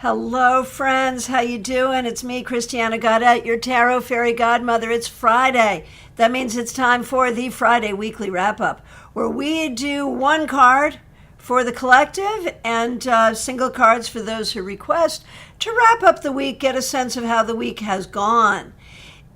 Hello, friends. How you doing? It's me, Christiana Gaudet, your tarot fairy godmother. It's Friday. That means it's time for the Friday weekly wrap-up, where we do one card for the collective and single cards for those who request to wrap up the week, get a sense of how the week has gone.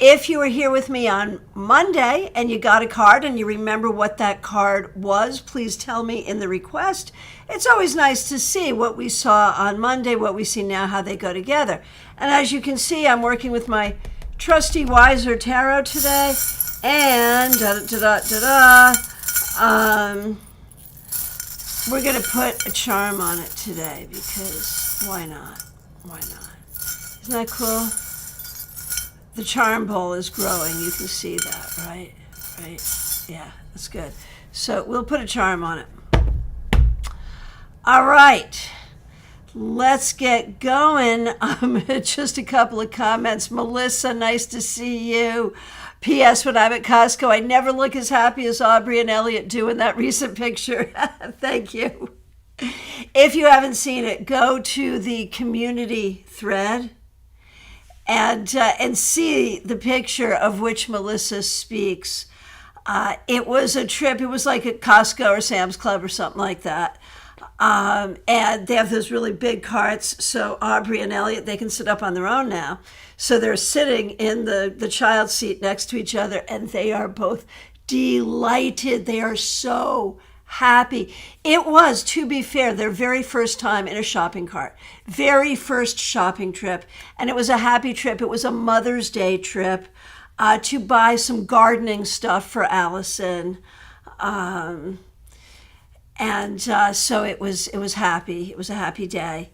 If you were here with me on Monday and you got a card and you remember what that card was, please tell me in the request. It's always nice to see what we saw on Monday, what we see now, how they go together. And as you can see, I'm working with my trusty Wiser Tarot today. And we're going to put a charm on it today because why not? Why not? Isn't that cool? The charm bowl is growing. You can see that, right? Right? Yeah, that's good. So we'll put a charm on it. All right. Let's get going. Just a couple of comments. Melissa, nice to see you. P.S. When I'm at Costco, I never look as happy as Aubrey and Elliot do in that recent picture. Thank you. If you haven't seen it, go to the community thread and see the picture of which Melissa speaks. It was a trip. It was like at Costco or Sam's Club or something like that. And they have those really big carts. So Aubrey and Elliot, they can sit up on their own now. So they're sitting in the child seat next to each other, and they are both delighted. They are so happy. It was, to be fair, their very first time in a shopping cart, very first shopping trip, and it was a happy trip. It was a Mother's Day trip to buy some gardening stuff for Allison, so it was happy. It was a happy day,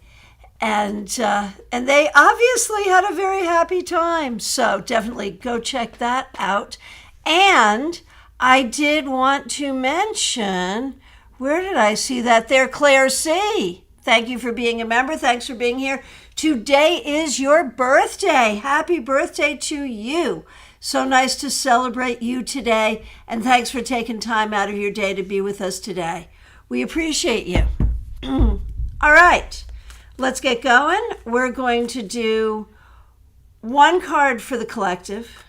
and they obviously had a very happy time. So definitely go check that out. And I did want to mention, where did I see that there? Claire C. Thank you for being a member. Thanks for being here. Today is your birthday. Happy birthday to you. So nice to celebrate you today. And thanks for taking time out of your day to be with us today. We appreciate you. All right, let's get going. We're going to do one card for the collective.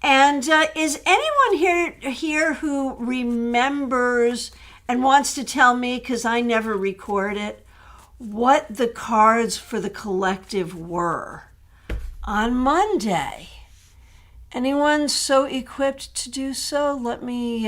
And is anyone here who remembers and wants to tell me, because I never record it, what the cards for the collective were on Monday? Anyone so equipped to do so? Let me,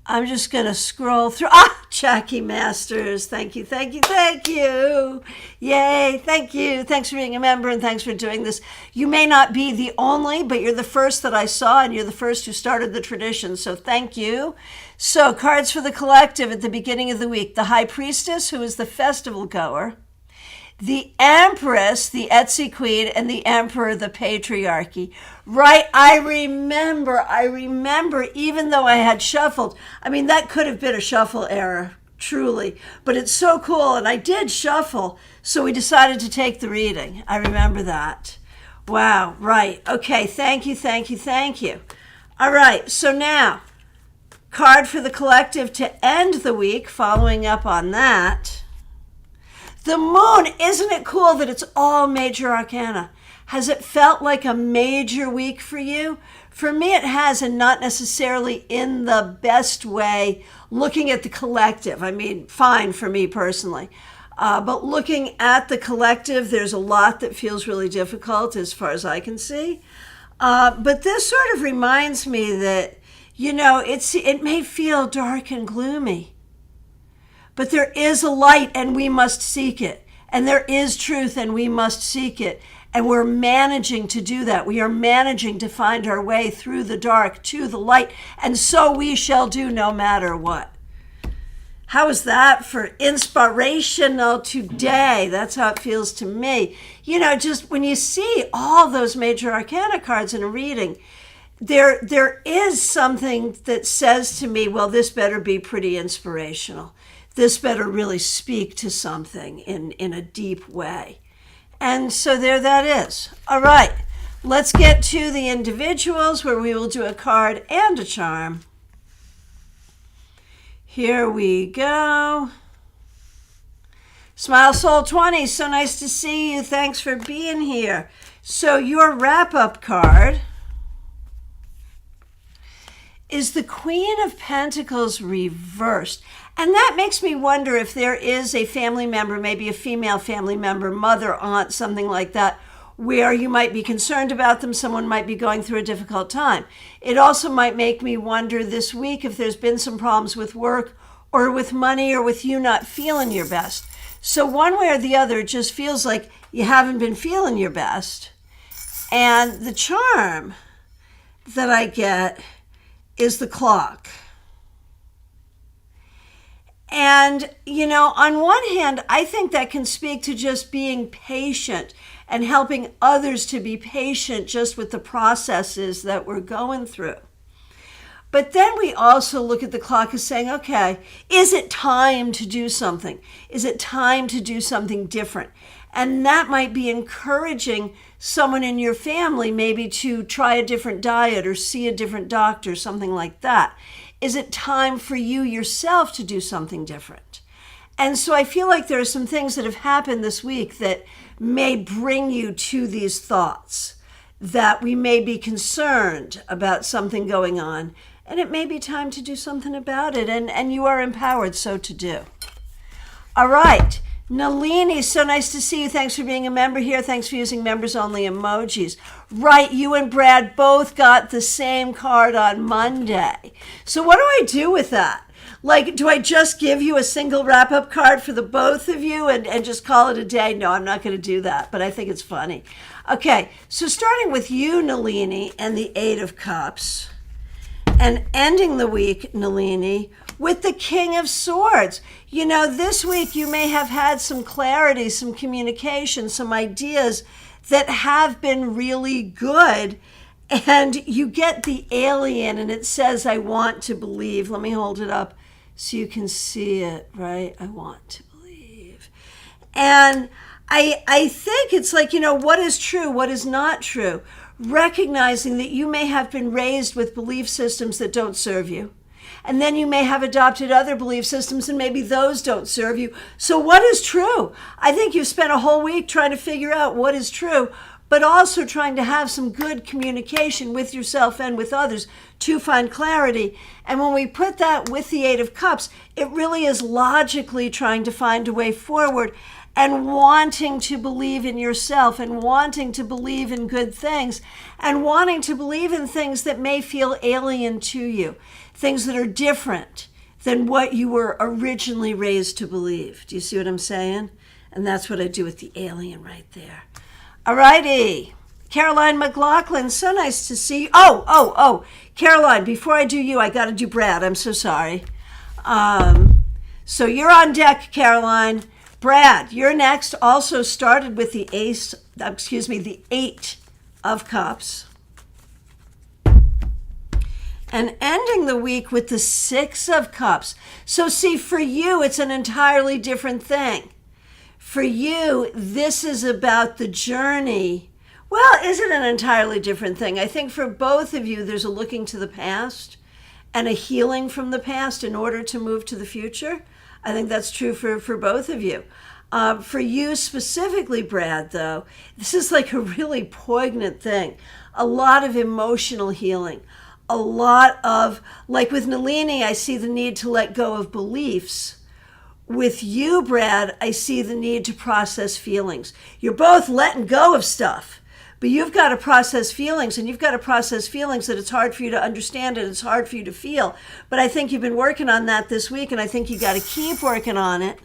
I'm just going to scroll through. Jackie Masters. Thank you, thank you, thank you. Yay, thank you. Thanks for being a member and thanks for doing this. You may not be the only, but you're the first that I saw and you're the first who started the tradition. So thank you. So cards for the collective at the beginning of the week. The High Priestess, who is the festival goer. The Empress, the Etsy Queen, and the Emperor, the Patriarchy. Right, I remember, even though I had shuffled, I mean, that could have been a shuffle error, truly, but it's so cool, and I did shuffle, so we decided to take the reading. I remember that. Wow, right, okay, thank you, thank you, thank you. All right, so now, card for the collective to end the week, following up on that. The moon, isn't it cool that it's all major arcana? Has it felt like a major week for you? For me, it has, and not necessarily in the best way, looking at the collective. I mean, fine for me personally. But looking at the collective, there's a lot that feels really difficult as far as I can see. But this sort of reminds me that, it may feel dark and gloomy, but there is a light and we must seek it. And there is truth and we must seek it. And we're managing to do that. We are managing to find our way through the dark to the light. And so we shall do no matter what. How is that for inspirational today? That's how it feels to me. Just when you see all those major arcana cards in a reading, there is something that says to me, well, this better be pretty inspirational. This better really speak to something in a deep way. And so there that is. All right, let's get to the individuals where we will do a card and a charm. Here we go. Smile Soul 20, so nice to see you. Thanks for being here. So your wrap-up card is the Queen of Pentacles reversed. And that makes me wonder if there is a family member, maybe a female family member, mother, aunt, something like that, where you might be concerned about them. Someone might be going through a difficult time. It also might make me wonder this week if there's been some problems with work or with money or with you not feeling your best. So one way or the other, it just feels like you haven't been feeling your best. And the charm that I get is the clock. And, you know, on one hand, I think that can speak to just being patient and helping others to be patient just with the processes that we're going through. But then we also look at the clock as saying, okay, is it time to do something? Is it time to do something different? And that might be encouraging someone in your family maybe to try a different diet or see a different doctor, something like that. Is it time for you yourself to do something different? And so I feel like there are some things that have happened this week that may bring you to these thoughts, that we may be concerned about something going on, and it may be time to do something about it, and you are empowered so to do. All right. Nalini, so nice to see you. Thanks for being a member here. Thanks for using members-only emojis. Right, you and Brad both got the same card on Monday. So what do I do with that? Like, do I just give you a single wrap-up card for the both of you and just call it a day? No, I'm not going to do that, but I think it's funny. Okay, so starting with you, Nalini, and the Eight of Cups, and ending the week, Nalini, with the King of Swords. You know, this week you may have had some clarity, some communication, some ideas that have been really good. And you get the alien and it says, I want to believe. Let me hold it up so you can see it, right? I want to believe. And I think it's like, you know, what is true, what is not true? Recognizing that you may have been raised with belief systems that don't serve you. And then you may have adopted other belief systems and maybe those don't serve you. So what is true? I think you've spent a whole week trying to figure out what is true, but also trying to have some good communication with yourself and with others to find clarity. And when we put that with the Eight of Cups, it really is logically trying to find a way forward and wanting to believe in yourself and wanting to believe in good things and wanting to believe in things that may feel alien to you, things that are different than what you were originally raised to believe. Do you see what I'm saying? And that's what I do with the alien right there. All righty. Caroline McLaughlin, so nice to see you. Oh, Caroline, before I do you, I got to do Brad. I'm so sorry. So you're on deck, Caroline. Brad, you're next. Also started with the the Eight of Cups. And ending the week with the Six of Cups. So see, for you, it's an entirely different thing. For you, this is about the journey. Well, is it an entirely different thing? I think for both of you, there's a looking to the past and a healing from the past in order to move to the future. I think that's true for both of you. For you specifically, Brad, though, this is like a really poignant thing. A lot of emotional healing. A lot of, like with Nalini, I see the need to let go of beliefs. With you, Brad, I see the need to process feelings. You're both letting go of stuff, but you've got to process feelings, and you've got to process feelings that it's hard for you to understand and it's hard for you to feel. But I think you've been working on that this week, and I think you got to keep working on it.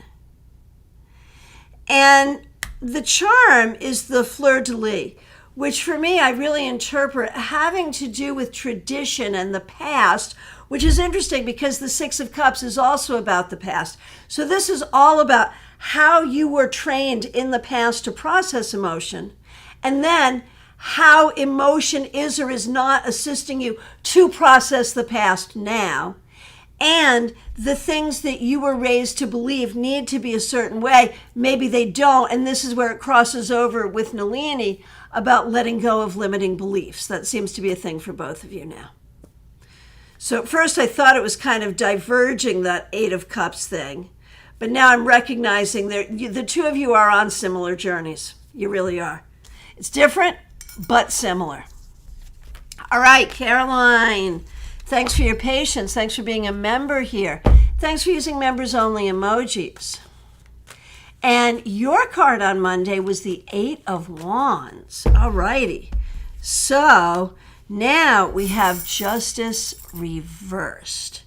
And the charm is the fleur-de-lis, which for me, I really interpret having to do with tradition and the past, which is interesting because the Six of Cups is also about the past. So this is all about how you were trained in the past to process emotion, and then how emotion is or is not assisting you to process the past now. And the things that you were raised to believe need to be a certain way. Maybe they don't. And this is where it crosses over with Nalini about letting go of limiting beliefs. That seems to be a thing for both of you now. So at first I thought it was kind of diverging, that Eight of Cups thing. But now I'm recognizing that the two of you are on similar journeys. You really are. It's different, but similar. All right, Caroline, thanks for your patience. Thanks for being a member here. Thanks for using members-only emojis. And your card on Monday was the Eight of Wands. All righty. So now we have Justice reversed.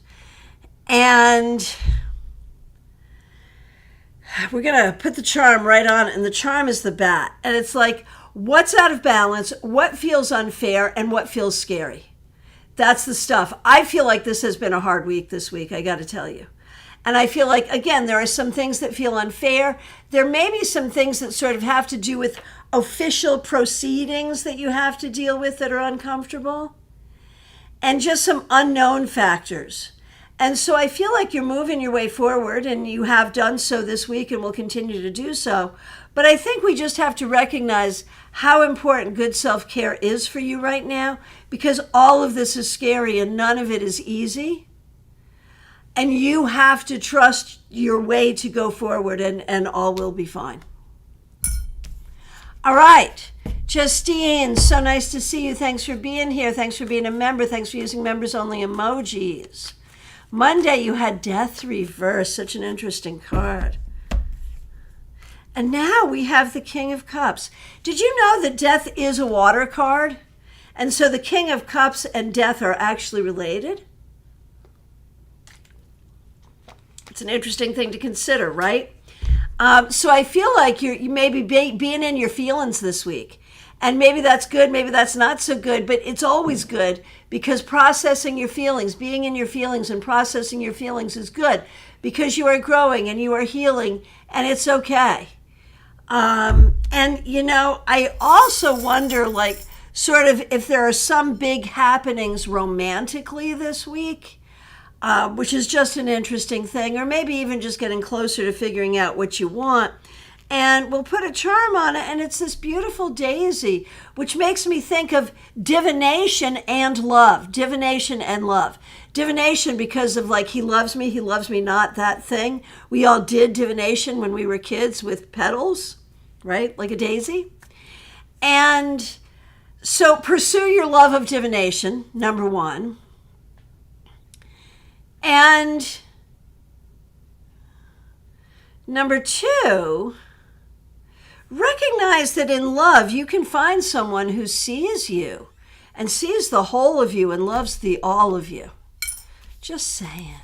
And we're going to put the charm right on it, and the charm is the bat. And it's like, what's out of balance, what feels unfair, and what feels scary. That's the stuff. I feel like this has been a hard week this week, I got to tell you. And I feel like, again, there are some things that feel unfair. There may be some things that sort of have to do with official proceedings that you have to deal with that are uncomfortable. And just some unknown factors. And so I feel like you're moving your way forward, and you have done so this week and will continue to do so. But I think we just have to recognize how important good self-care is for you right now, because all of this is scary and none of it is easy. And you have to trust your way to go forward, and all will be fine. All right. Justine, so nice to see you. Thanks for being here. Thanks for being a member. Thanks for using members-only emojis. Monday, you had Death reversed. Such an interesting card. And now we have the King of Cups. Did you know that Death is a water card? And so the King of Cups and Death are actually related? It's an interesting thing to consider, right? So I feel like you may be being in your feelings this week. And maybe that's good, maybe that's not so good, but it's always good, because processing your feelings, being in your feelings and processing your feelings is good, because you are growing and you are healing, and it's okay. And, you know, I also wonder, like, sort of if there are some big happenings romantically this week, which is just an interesting thing, or maybe even just getting closer to figuring out what you want. And we'll put a charm on it, and it's this beautiful daisy, which makes me think of divination and love. Divination and love. Divination because of, like, he loves me not, that thing. We all did divination when we were kids with petals, right? Like a daisy. And so pursue your love of divination, number one. And number two, recognize that in love, you can find someone who sees you and sees the whole of you and loves the all of you. Just saying.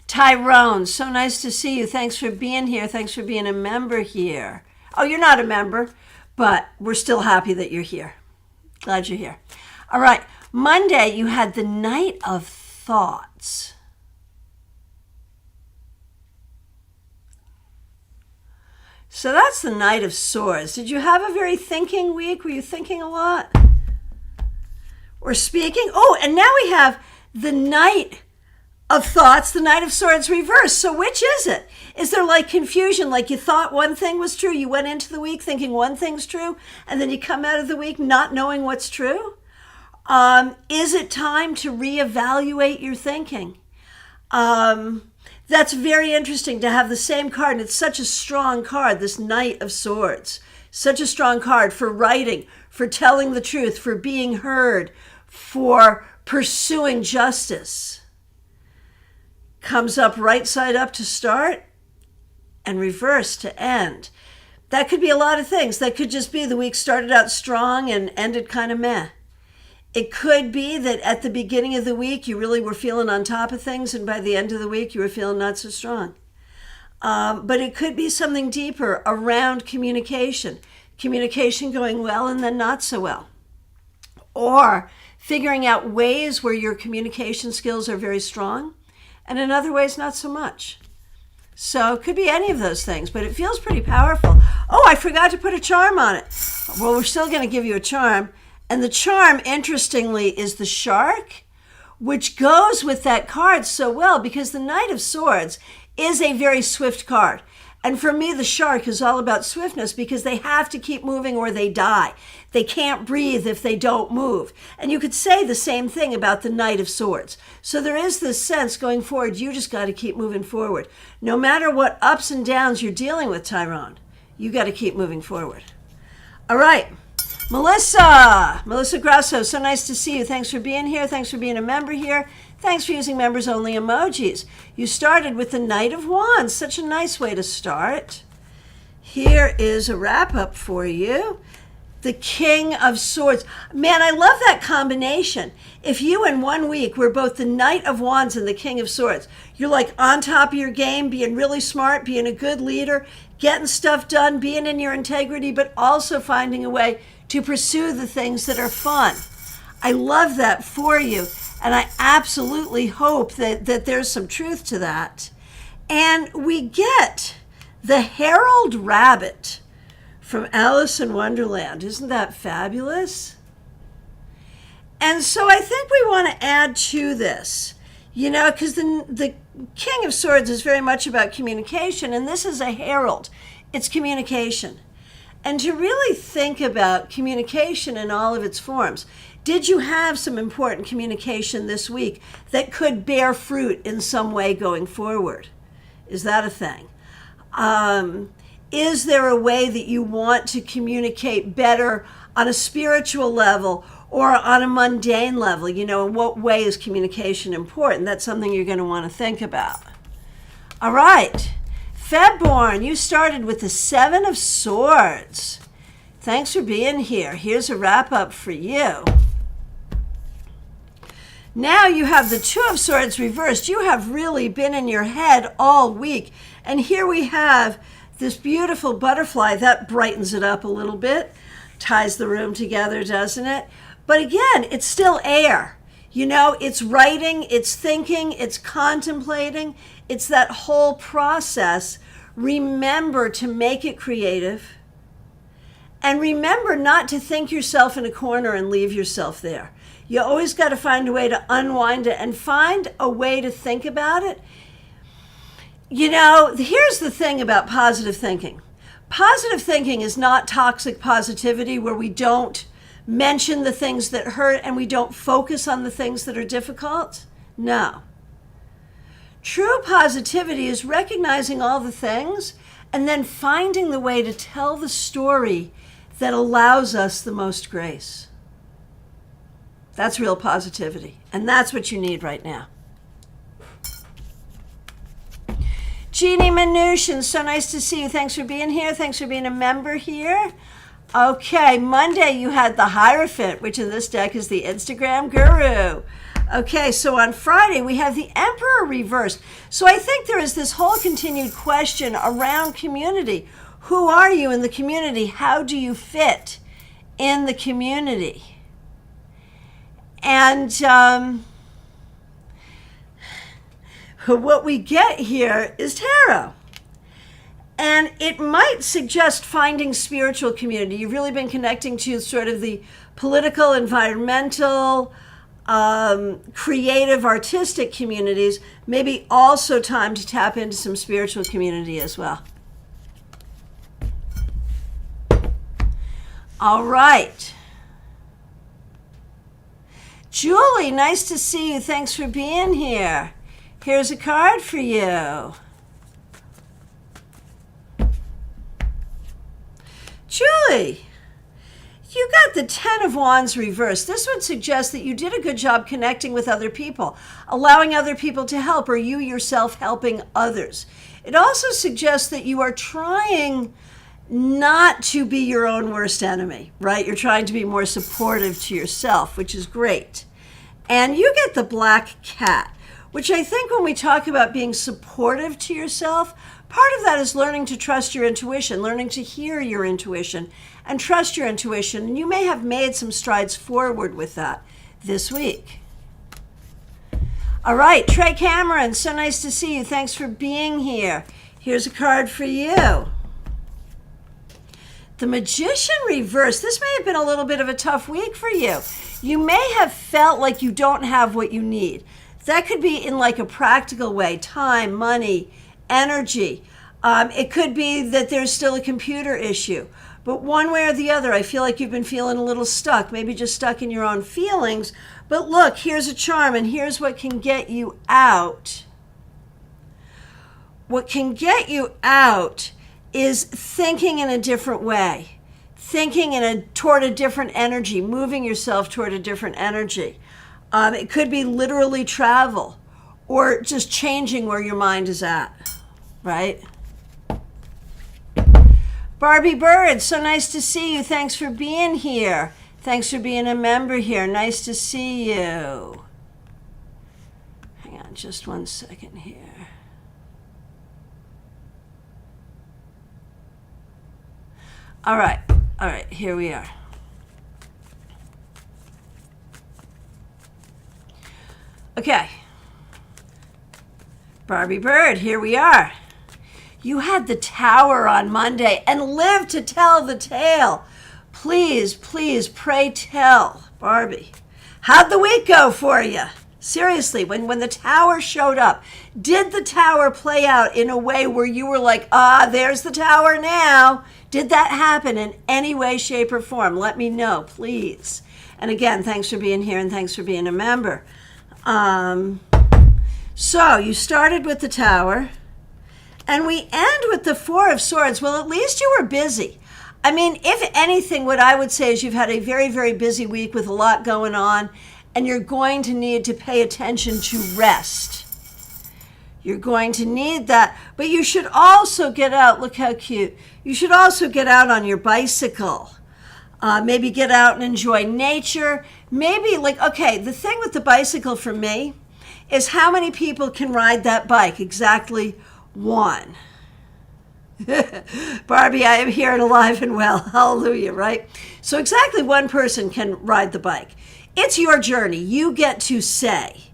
Tyrone, so nice to see you. Thanks for being here. Thanks for being a member here. Oh, you're not a member, but we're still happy that you're here. Glad you're here. All right. Monday, you had the Knight of Thoughts. So that's the Knight of Swords. Did you have a very thinking week? Were you thinking a lot? Or speaking? Oh, and now we have the Knight of Thoughts, the Knight of Swords reversed. So which is it? Is there like confusion? Like you thought one thing was true, you went into the week thinking one thing's true, and then you come out of the week not knowing what's true? Is it time to reevaluate your thinking? That's very interesting to have the same card. And it's such a strong card, this Knight of Swords. Such a strong card for writing, for telling the truth, for being heard, for pursuing justice. Comes up right side up to start and reverse to end. That could be a lot of things. That could just be the week started out strong and ended kind of meh. It could be that at the beginning of the week, you really were feeling on top of things, and by the end of the week, you were feeling not so strong. But it could be something deeper around communication. Communication going well and then not so well. Or figuring out ways where your communication skills are very strong, and in other ways, not so much. So it could be any of those things, but it feels pretty powerful. Oh, I forgot to put a charm on it. Well, we're still going to give you a charm. And the charm, interestingly, is the shark, which goes with that card so well because the Knight of Swords is a very swift card. And for me, the shark is all about swiftness because they have to keep moving or they die. They can't breathe if they don't move. And you could say the same thing about the Knight of Swords. So there is this sense going forward, you just got to keep moving forward. No matter what ups and downs you're dealing with, Tyrone, you got to keep moving forward. All right. Melissa Grasso, so nice to see you. Thanks for being here. Thanks for being a member here. Thanks for using members only emojis. You started with the Knight of Wands. Such a nice way to start. Here is a wrap up for you. The King of Swords. Man, I love that combination. If you in 1 week were both the Knight of Wands and the King of Swords, you're like on top of your game, being really smart, being a good leader, getting stuff done, being in your integrity, but also finding a way to pursue the things that are fun. I love that for you, and I absolutely hope that there's some truth to that. And we get the Herald Rabbit from Alice in Wonderland. Isn't that fabulous? And so I think we want to add to this, because the King of Swords is very much about communication, and this is a herald. It's communication. And to really think about communication in all of its forms. Did you have some important communication this week that could bear fruit in some way going forward? Is that a thing? Is there a way that you want to communicate better on a spiritual level or on a mundane level? In what way is communication important? That's something you're going to want to think about. All right. Febborn, you started with the Seven of Swords. Thanks for being here. Here's a wrap up for you. Now you have the Two of Swords reversed. You have really been in your head all week. And here we have this beautiful butterfly. That brightens it up a little bit. Ties the room together, doesn't it? But again, it's still air. It's writing, it's thinking, it's contemplating. It's that whole process. Remember to make it creative. And remember not to think yourself in a corner and leave yourself there. You always got to find a way to unwind it and find a way to think about it. Here's the thing about positive thinking. Positive thinking is not toxic positivity where we don't mention the things that hurt and we don't focus on the things that are difficult. No. True positivity is recognizing all the things and then finding the way to tell the story that allows us the most grace. That's real positivity, and that's what you need right now. Jeannie Mnuchin, so nice to see you. Thanks for being here. Thanks for being a member here. Okay, Monday you had the Hierophant, which in this deck is the Instagram guru. Okay, so on Friday we have the Emperor reversed. So I think there is this whole continued question around community. Who are you in the community? How do you fit in the community? And what we get here is tarot. And it might suggest finding spiritual community. You've really been connecting to sort of the political, environmental, creative, artistic communities. Maybe also time to tap into some spiritual community as well. All right. Julie, nice to see you. Thanks for being here. Here's a card for you. Julie, you got the Ten of Wands reversed. This would suggest that you did a good job connecting with other people, allowing other people to help, or you yourself helping others. It also suggests that you are trying not to be your own worst enemy, right? You're trying to be more supportive to yourself, which is great. And you get the Black Cat, which I think when we talk about being supportive to yourself, part of that is learning to trust your intuition, learning to hear your intuition and trust your intuition. And you may have made some strides forward with that this week. All right, Trey Cameron, so nice to see you. Thanks for being here. Here's a card for you. The Magician reversed. This may have been a little bit of a tough week for you. You may have felt like you don't have what you need. That could be in like a practical way, time, money, energy. It could be that there's still a computer issue. But one way or the other, I feel like you've been feeling a little stuck, maybe just stuck in your own feelings. But look, here's a charm, and here's what can get you out. What can get you out is thinking in a different way, thinking toward a different energy, moving yourself toward a different energy. It could be literally travel or just changing where your mind is at, right? Barbie Bird, so nice to see you. Thanks for being here. Thanks for being a member here. Nice to see you. Hang on just one second here. All right, here we are. Okay. Barbie Bird, here we are. You had the Tower on Monday and lived to tell the tale. Please, please, pray tell, Barbie. How'd the week go for you? Seriously, when the Tower showed up, did the Tower play out in a way where you were like, there's the Tower now? Did that happen in any way, shape, or form? Let me know, please. And again, thanks for being here and thanks for being a member. So you started with the Tower. And we end with the Four of Swords. Well, at least you were busy. I mean, if anything, what I would say is you've had a very, very busy week with a lot going on, and you're going to need to pay attention to rest. You're going to need that. But you should also get out. Look how cute. You should also get out on your bicycle. Maybe get out and enjoy nature. Maybe, the thing with the bicycle for me is how many people can ride that bike? Exactly one. Barbie, I am here and alive and well. Hallelujah, right? So exactly one person can ride the bike. It's your journey. You get to say.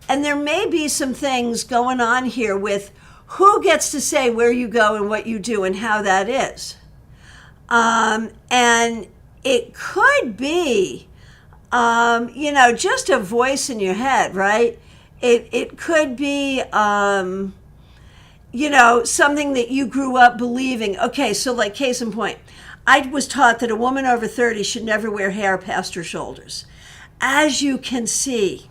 And there may be some things going on here with who gets to say where you go and what you do and how that is. And it could be, just a voice in your head, right? It could be, something that you grew up believing. Okay, so like case in point, I was taught that a woman over 30 should never wear hair past her shoulders. As you can see,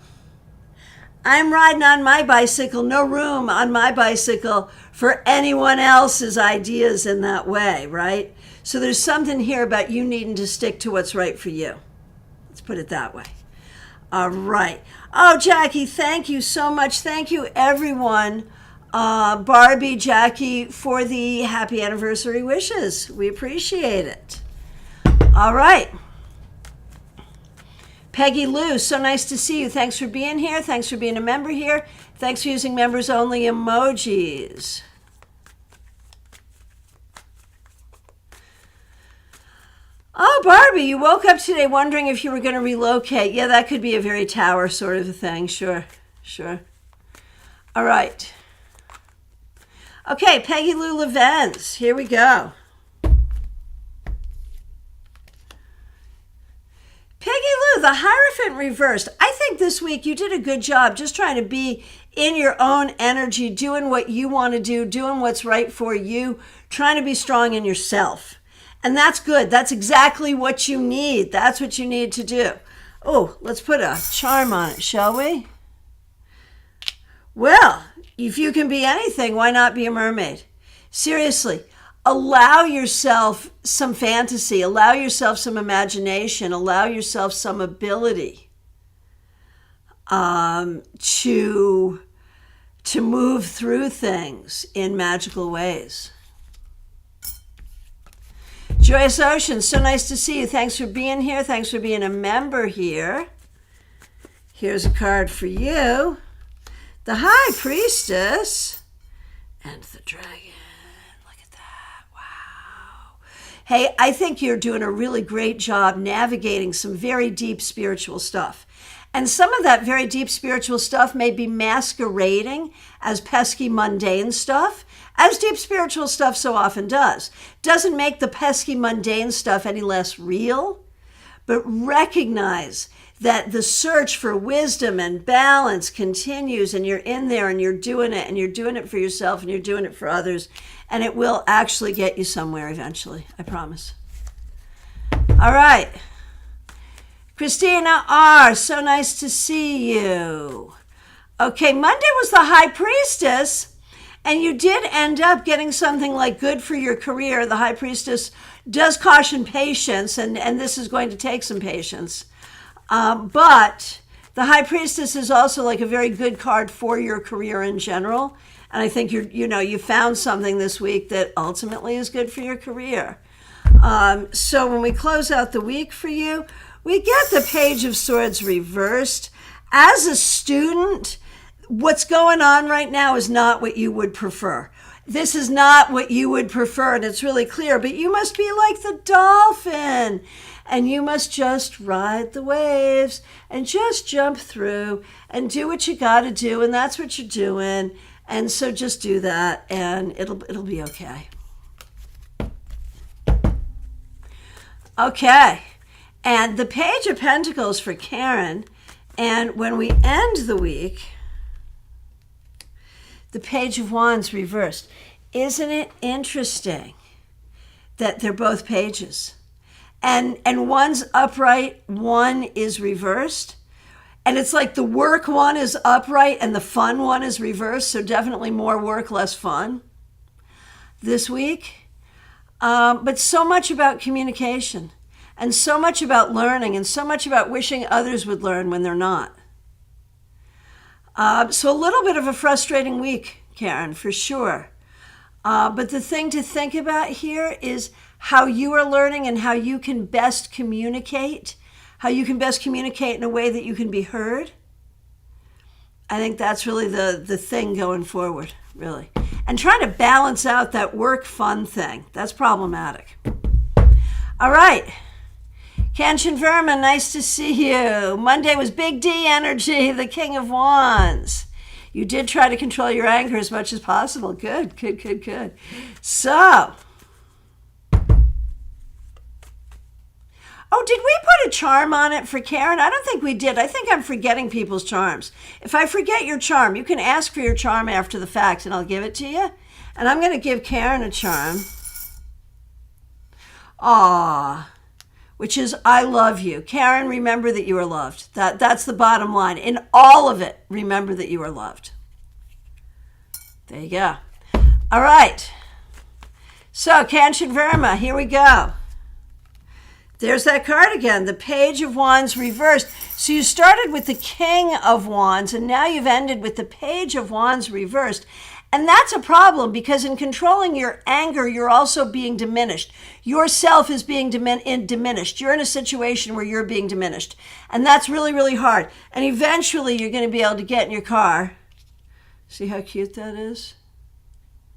I'm riding on my bicycle, no room on my bicycle for anyone else's ideas in that way, right? So there's something here about you needing to stick to what's right for you. Let's put it that way. All right. Oh, Jackie, thank you so much. Thank you, everyone. Barbie, Jackie, for the happy anniversary wishes. We appreciate it. All right. Peggy Lou, so nice to see you. Thanks for being here. Thanks for being a member here. Thanks for using members only emojis. Oh, Barbie, you woke up today wondering if you were going to relocate. Yeah, that could be a very Tower sort of a thing. Sure. All right. Okay, Peggy Lou Levens. Here we go. Peggy Lou, the Hierophant reversed. I think this week you did a good job just trying to be in your own energy, doing what you want to do, doing what's right for you, trying to be strong in yourself. And that's good. That's exactly what you need. That's what you need to do. Oh, let's put a charm on it, shall we? Well, if you can be anything, why not be a mermaid? Seriously, allow yourself some fantasy, allow yourself some imagination, allow yourself some ability to move through things in magical ways. Joyous Ocean, so nice to see you. Thanks for being here. Thanks for being a member here. Here's a card for you. The High Priestess and the Dragon. Look at that. Wow. Hey, I think you're doing a really great job navigating some very deep spiritual stuff. And some of that very deep spiritual stuff may be masquerading as pesky, mundane stuff, as deep spiritual stuff so often does. Doesn't make the pesky, mundane stuff any less real, but recognize that the search for wisdom and balance continues, and you're in there and you're doing it, and you're doing it for yourself and you're doing it for others, and it will actually get you somewhere eventually. I promise. All right. Christina R., so nice to see you. Okay, Monday was the High Priestess, and you did end up getting something like good for your career. The High Priestess does caution patience, and this is going to take some patience. But the High Priestess is also like a very good card for your career in general. And I think you found something this week that ultimately is good for your career. So when we close out the week for you, we get the Page of Swords reversed. As a student, what's going on right now is not what you would prefer. This is not what you would prefer, and it's really clear, but you must be like the dolphin, and you must just ride the waves and just jump through and do what you got to do, and that's what you're doing. And so just do that, and it'll be okay. Okay. And the Page of Pentacles for Karen, and when we end the week, the Page of Wands reversed. Isn't it interesting that they're both pages? And one's upright, one is reversed. And it's like the work one is upright and the fun one is reversed, so definitely more work, less fun this week. But so much about communication. And so much about learning, and so much about wishing others would learn when they're not. So a little bit of a frustrating week, Karen, for sure. But the thing to think about here is how you are learning and how you can best communicate, how you can best communicate in a way that you can be heard. I think that's really the thing going forward, really. And trying to balance out that work-fun thing. That's problematic. All right. Kanchan Verma, nice to see you. Monday was Big D energy, the King of Wands. You did try to control your anger as much as possible. Good. So, did we put a charm on it for Karen? I don't think we did. I think I'm forgetting people's charms. If I forget your charm, you can ask for your charm after the fact, and I'll give it to you. And I'm going to give Karen a charm. Which is, I love you. Karen, remember that you are loved. That's the bottom line. In all of it, remember that you are loved. There you go. All right. So, Kanchan Verma, here we go. There's that card again, the Page of Wands reversed. So you started with the King of Wands, and now you've ended with the Page of Wands reversed. And that's a problem, because in controlling your anger, you're also being diminished. Yourself is being diminished. You're in a situation where you're being diminished. And that's really, really hard. And eventually you're going to be able to get in your car. See how cute that is?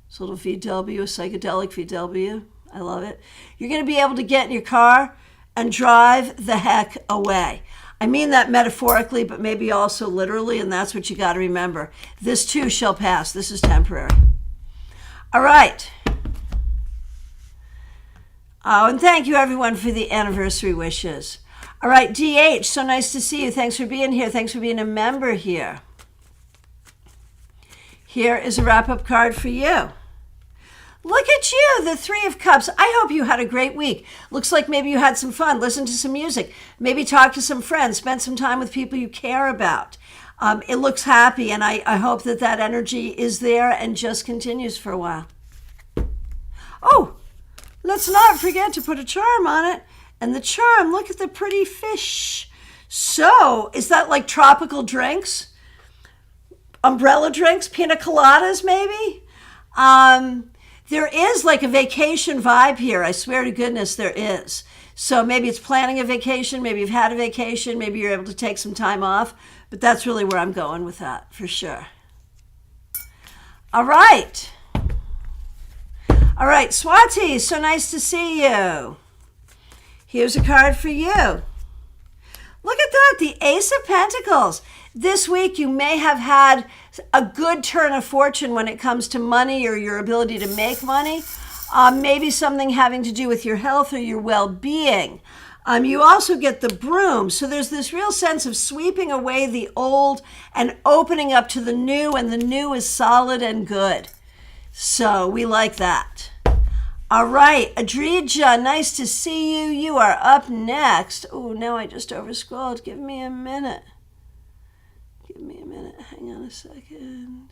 It's a little VW, a psychedelic VW. I love it. You're going to be able to get in your car and drive the heck away. I mean that metaphorically, but maybe also literally, and that's what you got to remember. This too shall pass. This is temporary. All right. And thank you, everyone, for the anniversary wishes. All right, DH, so nice to see you. Thanks for being here. Thanks for being a member here. Here is a wrap-up card for you. Look at you, the Three of Cups. I hope you had a great week. Looks like maybe you had some fun, listened to some music, maybe talked to some friends, spent some time with people you care about. It looks happy, and I hope that that energy is there and just continues for a while. Oh, let's not forget to put a charm on it. And the charm, look at the pretty fish. So, is that like tropical drinks? Umbrella drinks? Pina coladas, maybe? There is like a vacation vibe here. I swear to goodness there is. So maybe it's planning a vacation. Maybe you've had a vacation. Maybe you're able to take some time off. But that's really where I'm going with that, for sure. All right. All right, Swati, so nice to see you. Here's a card for you. Look at that, the Ace of Pentacles. This week you may have had a good turn of fortune when it comes to money or your ability to make money. Maybe something having to do with your health or your well-being. You also get the broom. So there's this real sense of sweeping away the old and opening up to the new, and the new is solid and good. So we like that. All right, Adrija, nice to see you. You are up next. Oh, now I just overscrolled. Give me a minute. Give me a minute. Hang on a second.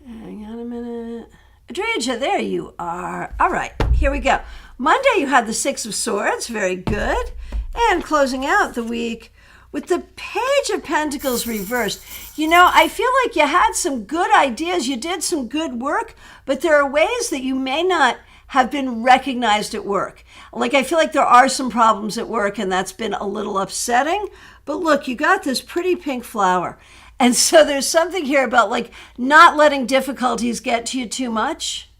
Hang on a minute. Adrija, there you are. All right, here we go. Monday, you had the Six of Swords. Very good. And closing out the week with the Page of Pentacles reversed. You know, I feel like you had some good ideas. You did some good work, but there are ways that you may not have been recognized at work. Like, I feel like there are some problems at work, and that's been a little upsetting. But look, you got this pretty pink flower. And so there's something here about like not letting difficulties get to you too much.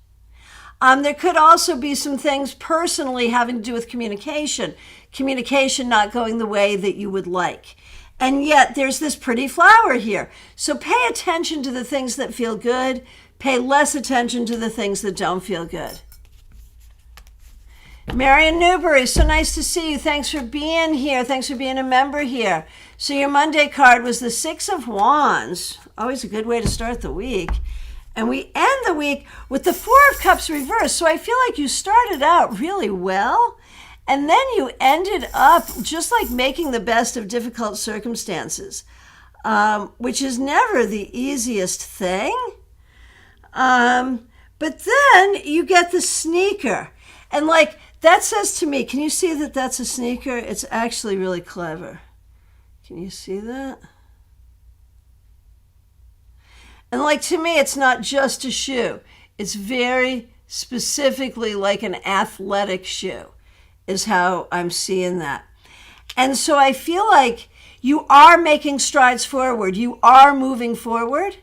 There could also be some things personally having to do with communication not going the way that you would like. And yet there's this pretty flower here. So pay attention to the things that feel good. Pay less attention to the things that don't feel good. Marion Newbury, so nice to see you. Thanks for being here. Thanks for being a member here. So your Monday card was the Six of Wands. Always a good way to start the week. And we end the week with the Four of Cups reversed. So I feel like you started out really well, and then you ended up just like making the best of difficult circumstances, which is never the easiest thing. But then you get the sneaker. And like, that says to me, can you see that that's a sneaker? It's actually really clever. Can you see that? And like, to me, it's not just a shoe. It's very specifically like an athletic shoe is how I'm seeing that. And so I feel like you are making strides forward. You are moving forward.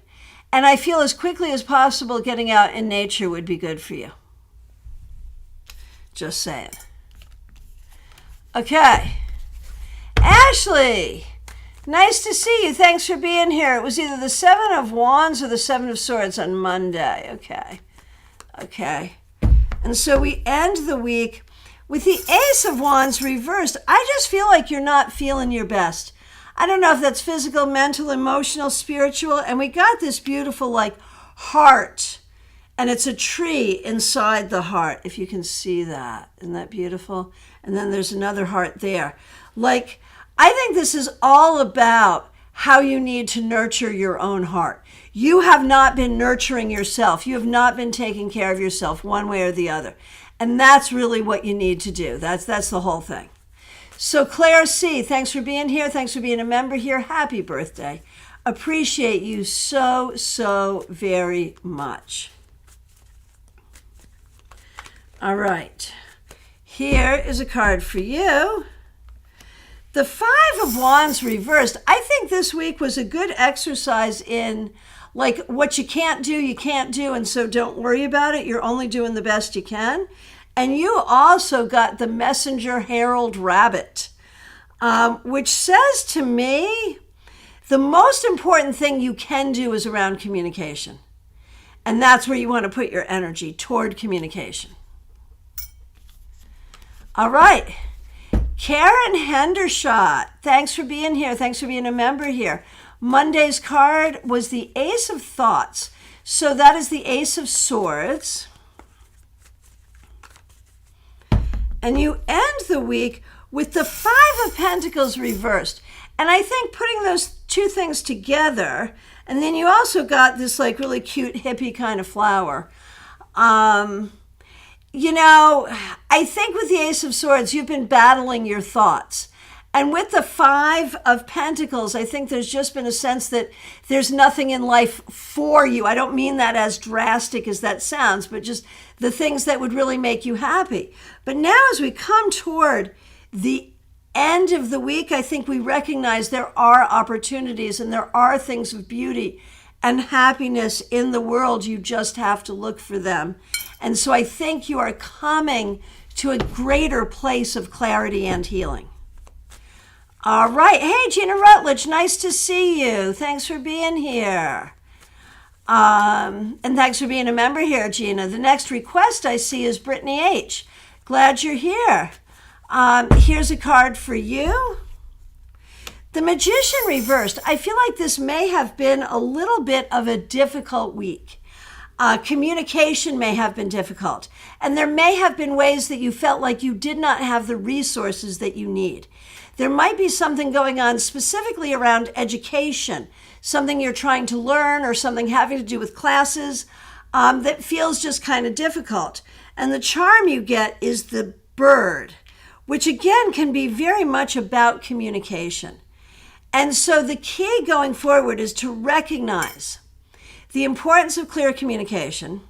And I feel as quickly as possible getting out in nature would be good for you. Just saying. Okay. Ashley, nice to see you. Thanks for being here. It was either the Seven of Wands or the Seven of Swords on Monday. Okay. And so we end the week with the Ace of Wands reversed. I just feel like you're not feeling your best. I don't know if that's physical, mental, emotional, spiritual. And we got this beautiful like heart. And it's a tree inside the heart, if you can see that. Isn't that beautiful? And then there's another heart there. Like, I think this is all about how you need to nurture your own heart. You have not been nurturing yourself. You have not been taking care of yourself one way or the other. And that's really what you need to do. That's the whole thing. So Claire C., thanks for being here. Thanks for being a member here. Happy birthday. Appreciate you so very much. All right, here is a card for you. The Five of Wands reversed. I think this week was a good exercise in like what you can't do, and so don't worry about it. You're only doing the best you can. And you also got the Messenger Herald Rabbit, which says to me, the most important thing you can do is around communication. And that's where you want to put your energy, toward communication. All right, Karen Hendershot, thanks for being here. Thanks for being a member here. Monday's card was the Ace of Thoughts. So that is the Ace of Swords. And you end the week with the Five of Pentacles reversed. And I think putting those two things together, and then you also got this like really cute hippie kind of flower. You know, I think with the Ace of Swords, you've been battling your thoughts. And with the Five of Pentacles, I think there's just been a sense that there's nothing in life for you. I don't mean that as drastic as that sounds, but just the things that would really make you happy. But now as we come toward the end of the week, I think we recognize there are opportunities and there are things of beauty and happiness in the world. You just have to look for them. And so I think you are coming to a greater place of clarity and healing. All right. Hey, Gina Rutledge, nice to see you. Thanks for being here. And thanks for being a member here, Gina. The next request I see is Brittany H. Glad you're here. Here's a card for you. The Magician reversed. I feel like this may have been a little bit of a difficult week. Communication may have been difficult. And there may have been ways that you felt like you did not have the resources that you need. There might be something going on specifically around education, something you're trying to learn or something having to do with classes that feels just kind of difficult. And the charm you get is the bird, which again can be very much about communication. And so the key going forward is to recognize the importance of clear communication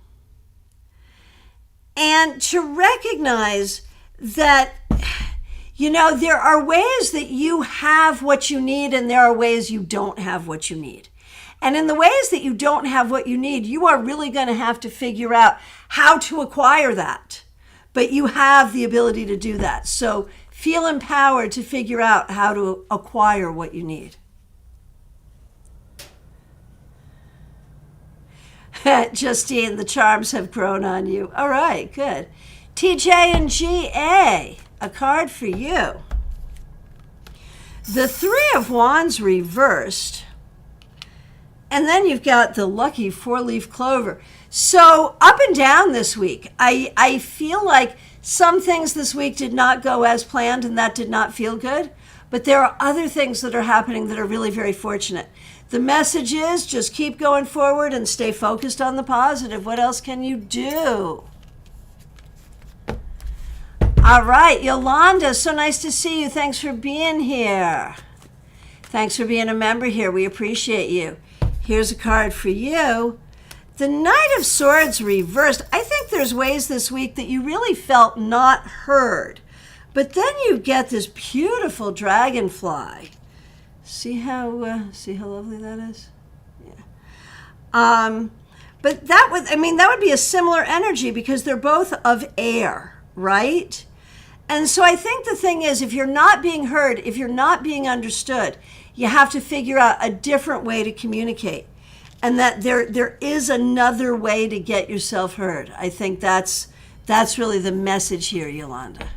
and to recognize that, you know, there are ways that you have what you need and there are ways you don't have what you need. And in the ways that you don't have what you need, you are really going to have to figure out how to acquire that. But you have the ability to do that. So feel empowered to figure out how to acquire what you need. Justine, the charms have grown on you. All right, good. TJ and GA, a card for you. The Three of Wands reversed. And then you've got the lucky four-leaf clover. So up and down this week. I feel like some things this week did not go as planned and that did not feel good. But there are other things that are happening that are really very fortunate. The message is just keep going forward and stay focused on the positive. What else can you do? All right, Yolanda, so nice to see you. Thanks for being here. Thanks for being a member here. We appreciate you. Here's a card for you. The Knight of Swords reversed. I think there's ways this week that you really felt not heard. But then you get this beautiful dragonfly. See how lovely that is? Yeah. But that would be a similar energy because they're both of air, right? And so I think the thing is, if you're not being heard, if you're not being understood, you have to figure out a different way to communicate. And that there is another way to get yourself heard. I think that's really the message here, Yolanda.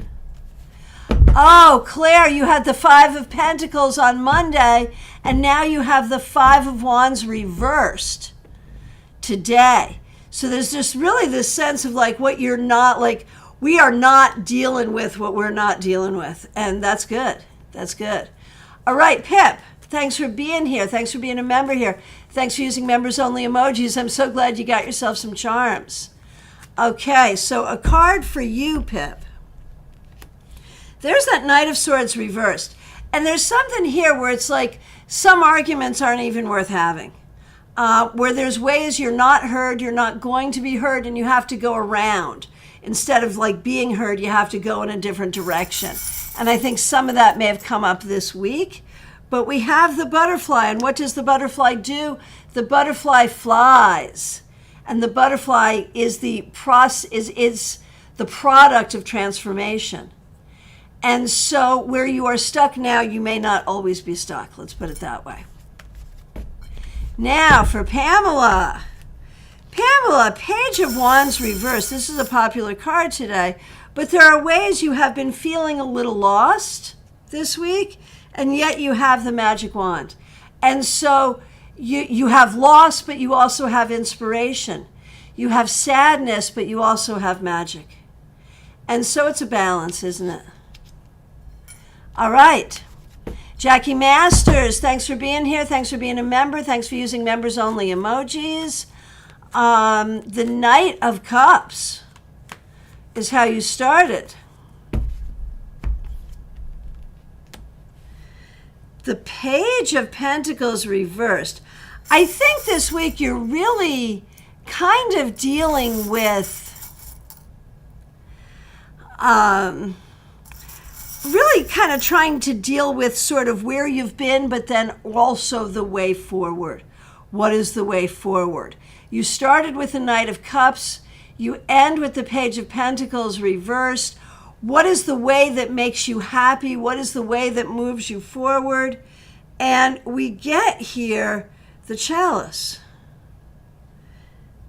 Oh, Claire, you had the Five of Pentacles on Monday, and now you have the Five of Wands reversed today. So there's just really this sense of like what you're not, like we are not dealing with what we're not dealing with. And that's good. That's good. All right, Pip, thanks for being here. Thanks for being a member here. Thanks for using members-only emojis. I'm so glad you got yourself some charms. Okay, so a card for you, Pip. There's that Knight of Swords reversed. And there's something here where it's like some arguments aren't even worth having. Where there's ways you're not heard, you're not going to be heard, and you have to go around. Instead of like being heard, you have to go in a different direction. And I think some of that may have come up this week. But we have the butterfly. And what does the butterfly do? The butterfly flies. And the butterfly is the product of transformation. And so where you are stuck now, you may not always be stuck. Let's put it that way. Now for Pamela. Pamela, Page of Wands reversed. This is a popular card today. But there are ways you have been feeling a little lost this week, and yet you have the magic wand. And so you have loss, but you also have inspiration. You have sadness, but you also have magic. And so it's a balance, isn't it? All right. Jackie Masters, thanks for being here. Thanks for being a member. Thanks for using members-only emojis. The Knight of Cups is how you started. The Page of Pentacles reversed. I think this week you're really kind of dealing with really kind of trying to deal with sort of where you've been, but then also the way forward. What is the way forward? You started with the Knight of Cups. You end with the Page of Pentacles reversed. What is the way that makes you happy? What is the way that moves you forward? And we get here the Chalice.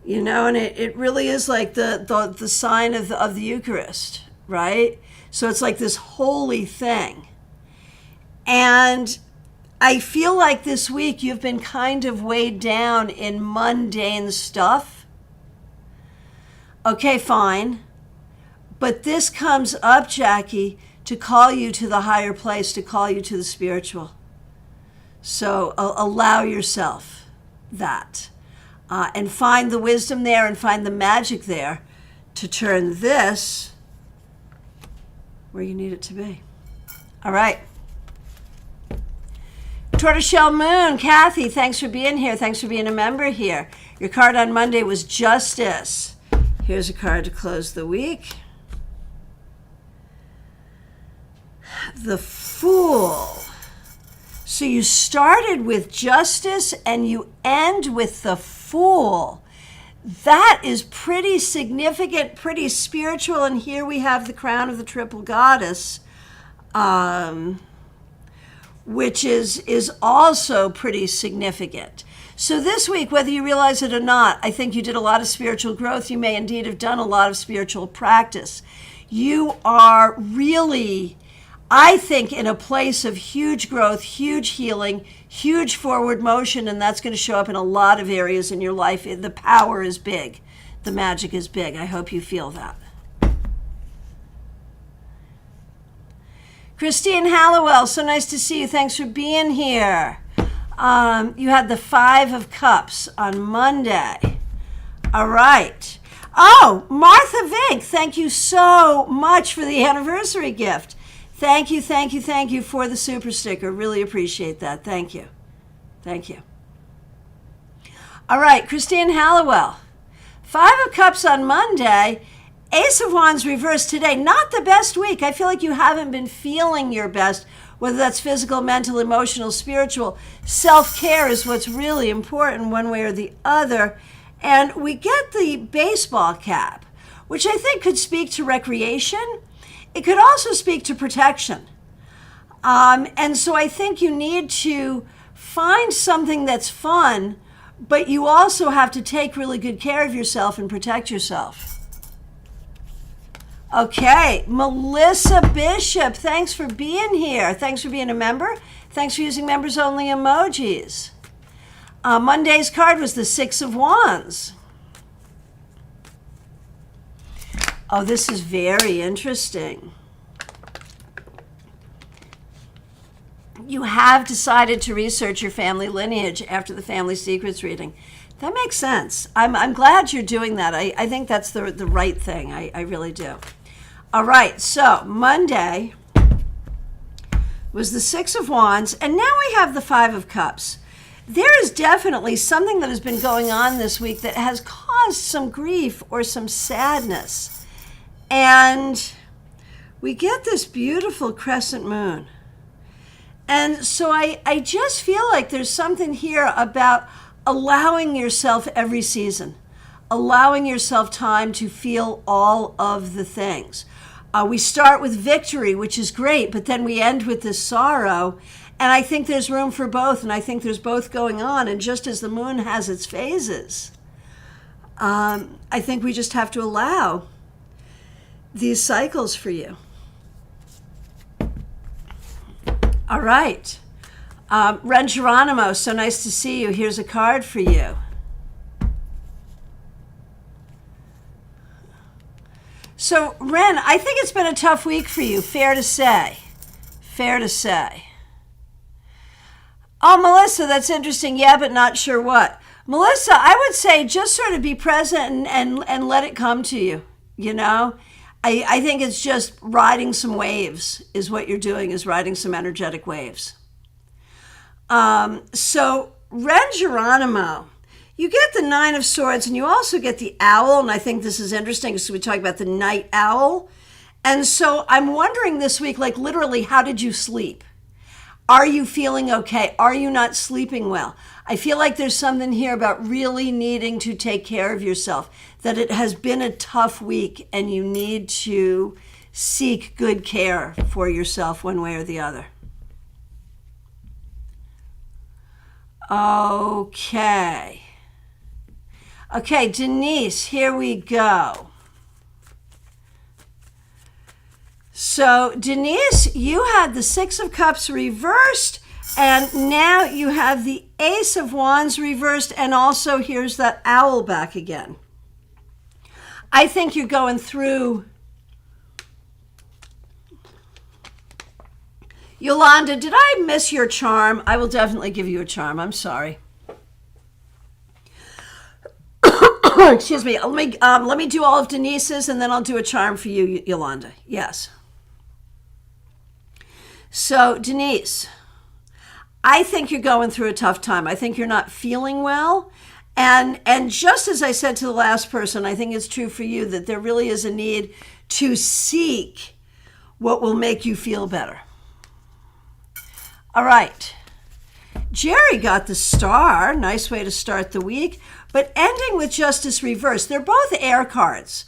And it really is like the sign of the Eucharist, right? So it's like this holy thing. And I feel like this week you've been kind of weighed down in mundane stuff. Okay, fine. But this comes up, Jackie, to call you to the higher place, to call you to the spiritual. So allow yourself that. And find the wisdom there and find the magic there to turn this where you need it to be. All right. Tortoiseshell Moon, Kathy, thanks for being here. Thanks for being a member here. Your card on Monday was Justice. Here's a card to close the week. The Fool. So you started with Justice and you end with the Fool. That is pretty significant, pretty spiritual. And here we have the crown of the triple goddess, which is also pretty significant. So this week, whether you realize it or not, I think you did a lot of spiritual growth. You may indeed have done a lot of spiritual practice. You are really, I think, in a place of huge growth, huge healing, huge forward motion, and that's going to show up in a lot of areas in your life. The power is big. The magic is big. I hope you feel that. Christine Hallowell, so nice to see you. Thanks for being here. You had the 5 of Cups on Monday. All right. Oh, Martha Vink, thank you so much for the anniversary gift. Thank you for the super sticker. Really appreciate that. Thank you. All right, Christine Hallowell. 5 of Cups on Monday. Ace of Wands reversed today. Not the best week. I feel like you haven't been feeling your best, whether that's physical, mental, emotional, spiritual. Self-care is what's really important one way or the other. And we get the baseball cap, which I think could speak to recreation. It could also speak to protection. And so I think you need to find something that's fun, but you also have to take really good care of yourself and protect yourself. Okay, Melissa Bishop, thanks for being here. Thanks for being a member. Thanks for using members only emojis. Monday's card was the 6 of Wands. Oh, this is very interesting. You have decided to research your family lineage after the Family Secrets reading. That makes sense. I'm glad you're doing that. I think that's the right thing. I really do. All right, so Monday was the 6 of Wands, and now we have the 5 of Cups. There is definitely something that has been going on this week that has caused some grief or some sadness. And we get this beautiful crescent moon. And so I just feel like there's something here about allowing yourself every season, allowing yourself time to feel all of the things. We start with victory, which is great, but then we end with this sorrow. And I think there's room for both, and I think there's both going on. And just as the moon has its phases, I think we just have to allow these cycles for you. All right. Ren Geronimo, so nice to see you. Here's a card for you. So, Ren, I think it's been a tough week for you, fair to say. Oh, Melissa, that's interesting. Yeah, but not sure what. Melissa, I would say just sort of be present and let it come to you, you know? I think it's just riding some waves is what you're doing, is riding some energetic waves. So, Ren Geronimo, you get the 9 of Swords and you also get the owl, and I think this is interesting because we talk about the night owl. And so I'm wondering this week, like literally, how did you sleep? Are you feeling okay? Are you not sleeping well? I feel like there's something here about really needing to take care of yourself, that it has been a tough week and you need to seek good care for yourself one way or the other. Okay. Okay, Denise, here we go. So, Denise, you had the Six of Cups reversed, and now you have the Ace of Wands reversed, and also here's that owl back again. I think you're going through... Yolanda, did I miss your charm? I will definitely give you a charm. I'm sorry. Excuse me. Let me do all of Denise's, and then I'll do a charm for you, Yolanda. Yes. So, Denise, I think you're going through a tough time. I think you're not feeling well. And just as I said to the last person, I think it's true for you that there really is a need to seek what will make you feel better. All right. Jerry got the star. Nice way to start the week. But ending with Justice reversed. They're both air cards.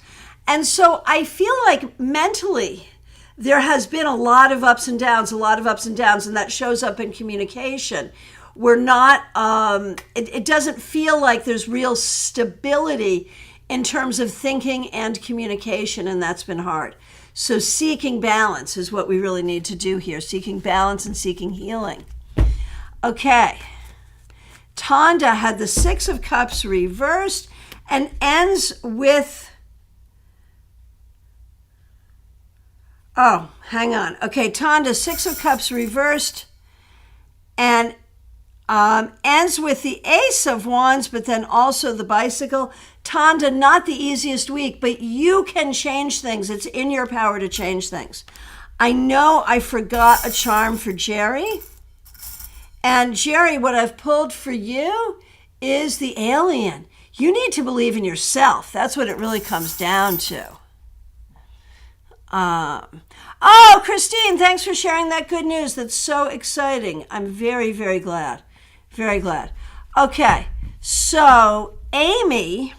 And so I feel like mentally there has been a lot of ups and downs, and that shows up in communication. We're not, it doesn't feel like there's real stability in terms of thinking and communication, and that's been hard. So seeking balance is what we really need to do here, seeking balance and seeking healing. Okay. Tonda had the Six of Cups reversed and ends with... Oh, hang on. Okay, Tonda, Six of Cups reversed and ends with the Ace of Wands, but then also the bicycle. Tonda, not the easiest week, but you can change things. It's in your power to change things. I know I forgot a charm for Jerry. And Jerry, what I've pulled for you is the alien. You need to believe in yourself. That's what it really comes down to. Oh, Christine, thanks for sharing that good news. That's so exciting. I'm very, very glad. Very glad. Okay, so Amy,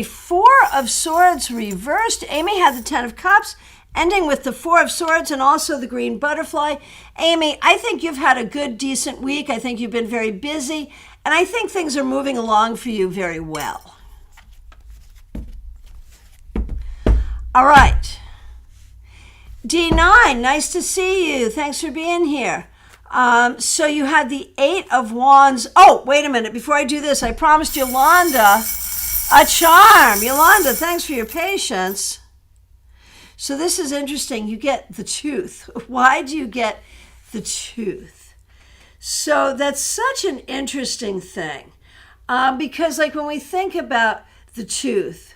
Four of Swords reversed. Amy had the Ten of Cups, ending with the Four of Swords and also the green butterfly. Amy, I think you've had a good, decent week. I think you've been very busy, and I think things are moving along for you very well. All right. D9, nice to see you. Thanks for being here. So you had the Eight of Wands. Oh, wait a minute. Before I do this, I promised Yolanda a charm. Yolanda, thanks for your patience. So this is interesting. You get the tooth. Why do you get the tooth? So that's such an interesting thing. Because like when we think about the tooth,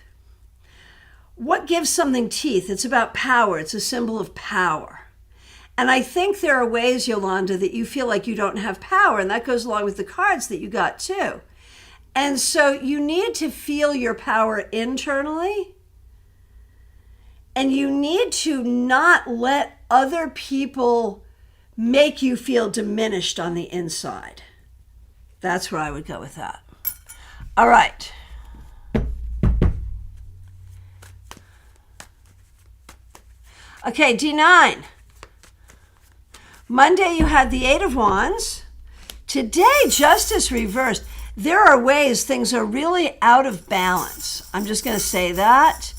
what gives something teeth? It's about power. It's a symbol of power. And I think there are ways, Yolanda, that you feel like you don't have power, and that goes along with the cards that you got too. And so you need to feel your power internally, and you need to not let other people make you feel diminished on the inside. That's where I would go with that. All right. Okay, D9. Monday you had the Eight of Wands. Today, Justice reversed. There are ways things are really out of balance. I'm just going to say that.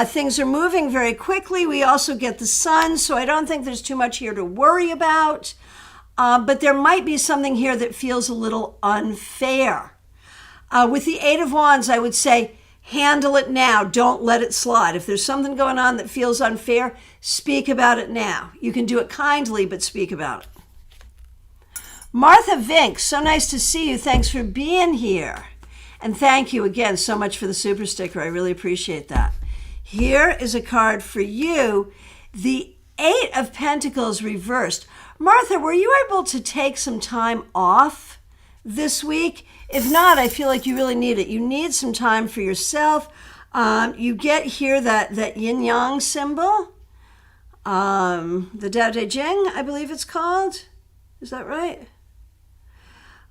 Things are moving very quickly. We also get the Sun, so I don't think there's too much here to worry about. But there might be something here that feels a little unfair. With the Eight of Wands, I would say, handle it now. Don't let it slide. If there's something going on that feels unfair, speak about it now. You can do it kindly, but speak about it. Martha Vink, so nice to see you. Thanks for being here. And thank you again so much for the super sticker. I really appreciate that. Here is a card for you. The Eight of Pentacles reversed. Martha, were you able to take some time off this week? If not, I feel like you really need it. You need some time for yourself. You get here that yin-yang symbol, the Dao De Jing, I believe it's called. Is that right?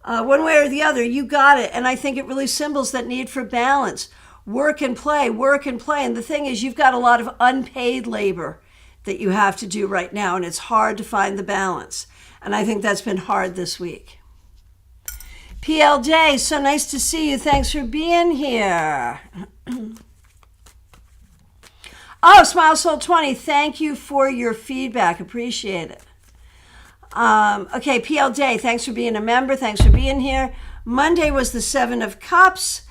One way or the other, you got it. And I think it really symbols that need for balance. Work and play, work and play. And the thing is, you've got a lot of unpaid labor that you have to do right now, and it's hard to find the balance. And I think that's been hard this week. PL Day, so nice to see you. Thanks for being here. Oh, Smile Soul 20, thank you for your feedback. Appreciate it. Okay, PL Day, thanks for being a member. Thanks for being here. Monday was the Seven of Cups.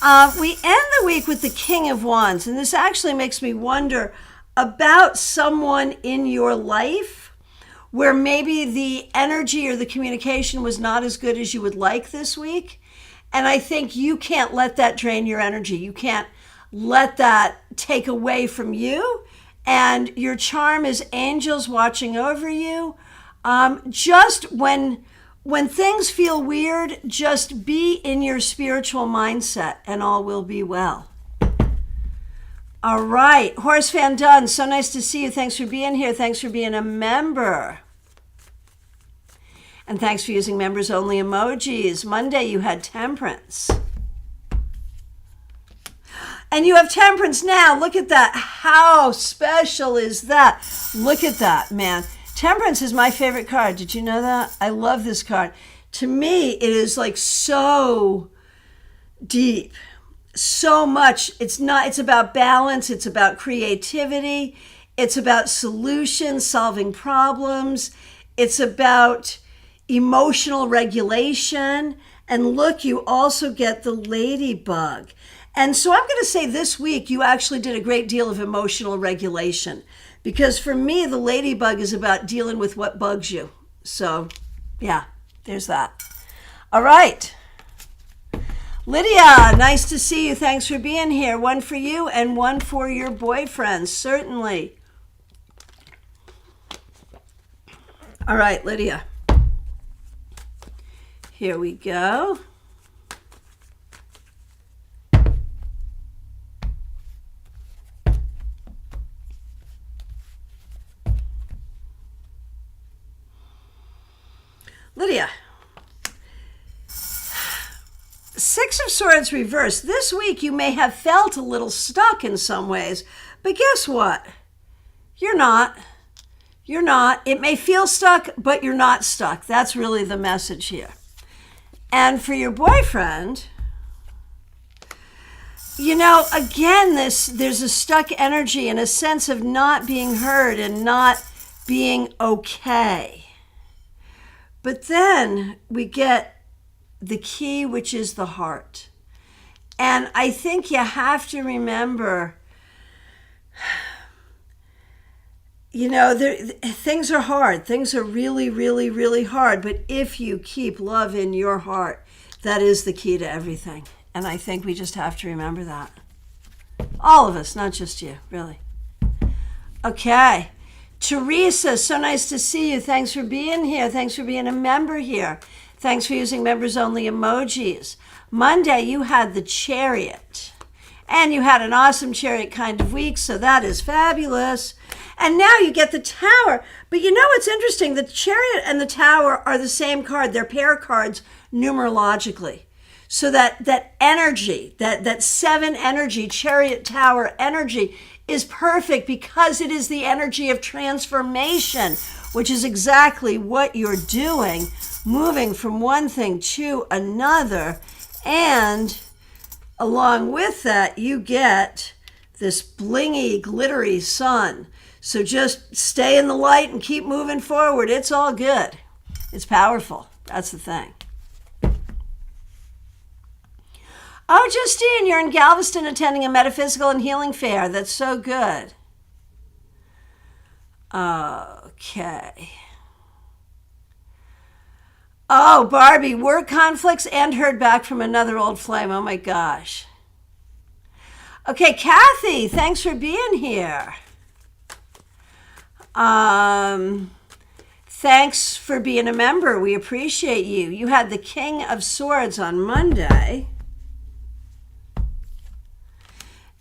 We end the week with the King of Wands, and this actually makes me wonder about someone in your life where maybe the energy or the communication was not as good as you would like this week. And I think you can't let that drain your energy. You can't let that take away from you. And your charm is angels watching over you. Just when things feel weird, just be in your spiritual mindset and all will be well. All right, Horace Van Dunn, so nice to see you. Thanks for being here. Thanks for being a member. And thanks for using members only emojis. Monday you had Temperance. And you have Temperance now. Look at that. How special is that? Look at that, man. Temperance is my favorite card. Did you know that? I love this card. To me, it is like so deep, so much. It's about balance. It's about creativity. It's about solutions, solving problems. It's about emotional regulation. And look, you also get the ladybug. And so I'm going to say this week, you actually did a great deal of emotional regulation. Because for me, the ladybug is about dealing with what bugs you. So, yeah, there's that. All right. Lydia, nice to see you. Thanks for being here. One for you and one for your boyfriend, certainly. All right, Lydia. Here we go. Lydia, Six of Swords reversed. This week you may have felt a little stuck in some ways, but guess what? You're not. You're not. It may feel stuck, but you're not stuck. That's really the message here. And for your boyfriend, you know, again, there's a stuck energy and a sense of not being heard and not being okay. But then we get the key, which is the heart. And I think you have to remember, you know, things are hard. Things are really, really, really hard. But if you keep love in your heart, that is the key to everything. And I think we just have to remember that. All of us, not just you, really. Okay. Teresa, so nice to see you. Thanks for being here. Thanks for being a member here. Thanks for using members only emojis. Monday, you had the Chariot. And you had an awesome Chariot kind of week, so that is fabulous. And now you get the Tower. But you know what's interesting? The Chariot and the Tower are the same card. They're pair cards numerologically. So that energy, that 7 energy, Chariot Tower energy, is perfect because it is the energy of transformation, which is exactly what you're doing, moving from one thing to another. And along with that, you get this blingy, glittery sun. So just stay in the light and keep moving forward. It's all good. It's powerful. That's the thing. Oh, Justine, you're in Galveston attending a metaphysical and healing fair. That's so good. Okay. Oh, Barbie, work conflicts and heard back from another old flame. Oh, my gosh. Okay, Kathy, thanks for being here. Thanks for being a member. We appreciate you. You had the King of Swords on Monday.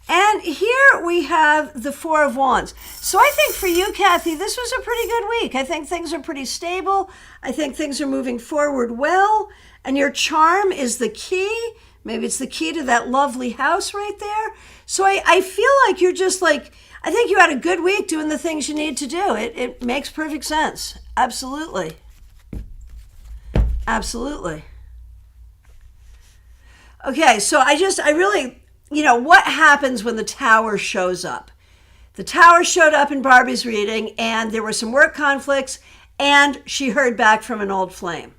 And here we have the Four of Wands. So I think for you, Kathy, this was a pretty good week. I think things are pretty stable. I think things are moving forward well. And your charm is the key. Maybe it's the key to that lovely house right there. So I feel like you're just like, I think you had a good week doing the things you need to do. It makes perfect sense. Absolutely. Absolutely. Okay, so I really, what happens when the tower shows up? The tower showed up in Barbie's reading, and there were some work conflicts, and she heard back from an old flame.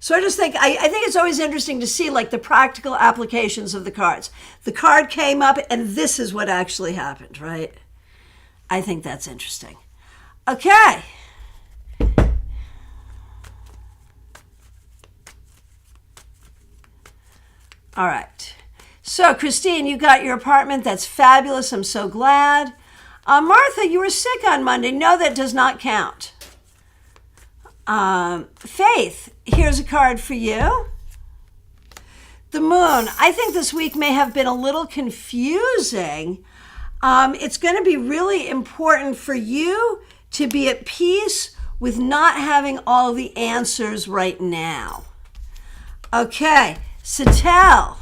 So I just think, I think it's always interesting to see like the practical applications of the cards. The card came up, and this is what actually happened, right? I think that's interesting. Okay. All right. So, Christine, you got your apartment. That's fabulous. I'm so glad. Martha, you were sick on Monday. No, that does not count. Faith, here's a card for you. The moon. I think this week may have been a little confusing. It's going to be really important for you to be at peace with not having all the answers right now. Okay, Satel.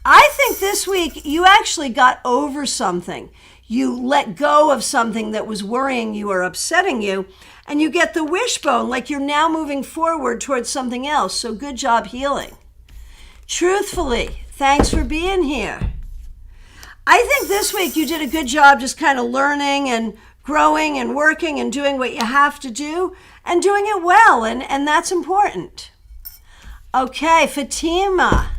I think this week you actually got over something. You let go of something that was worrying you or upsetting you, and you get the wishbone, like you're now moving forward towards something else. So good job healing. Truthfully, thanks for being here. I think this week you did a good job just kind of learning and growing and working and doing what you have to do and doing it well, and that's important. Okay, Fatima.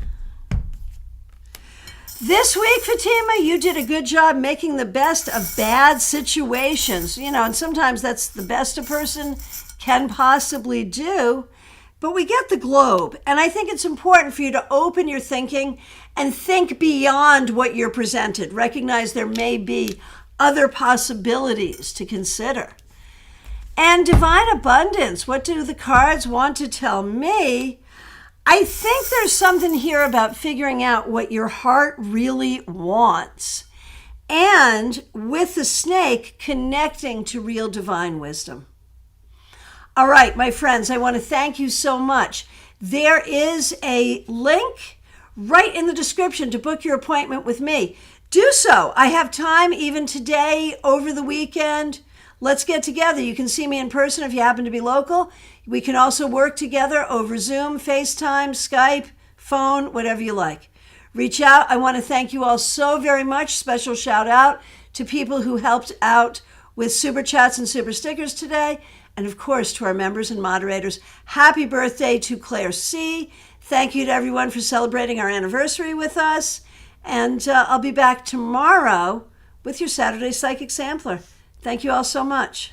This week, Fatima, you did a good job making the best of bad situations. And sometimes that's the best a person can possibly do. But we get the globe, and I think it's important for you to open your thinking and think beyond what you're presented. Recognize there may be other possibilities to consider. And divine abundance, what do the cards want to tell me? I think there's something here about figuring out what your heart really wants. And with the snake, connecting to real divine wisdom. All right, my friends, I want to thank you so much. There is a link right in the description to book your appointment with me. Do so. I have time even today, over the weekend. Let's get together. You can see me in person if you happen to be local. We can also work together over Zoom, FaceTime, Skype, phone, whatever you like. Reach out. I want to thank you all so very much. Special shout out to people who helped out with super chats and super stickers today. And of course, to our members and moderators, happy birthday to Claire C. Thank you to everyone for celebrating our anniversary with us. And I'll be back tomorrow with your Saturday Psychic Sampler. Thank you all so much.